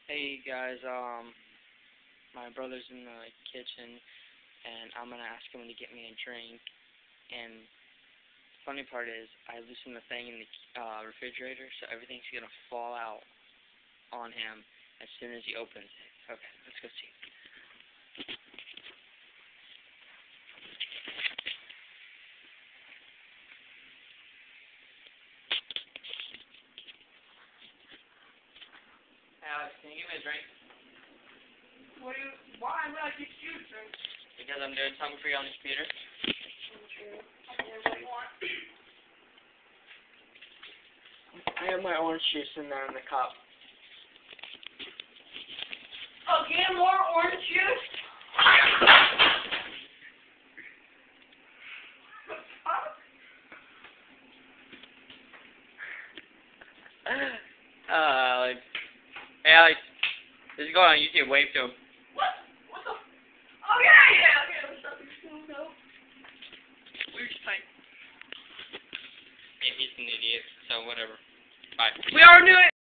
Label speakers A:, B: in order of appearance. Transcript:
A: Hey guys, my brother's in the kitchen, and I'm gonna ask him to get me a drink. And the funny part is, I loosened the thing in the refrigerator, so everything's gonna fall out on him as soon as he opens it. Okay, let's go see. Alex, can you give me a drink?
B: Why would I get you a drink?
A: Because I'm doing something for you on the computer.
B: What do you want?
A: I have my orange juice in there in the cup.
B: Again, more orange juice?
A: Alex. Hey, Alex. This is going on YouTube. Wave to him.
B: What? What the? Oh, yeah. What's up?
A: We're just like... Yeah, he's an idiot, so whatever. Bye.
B: We are doing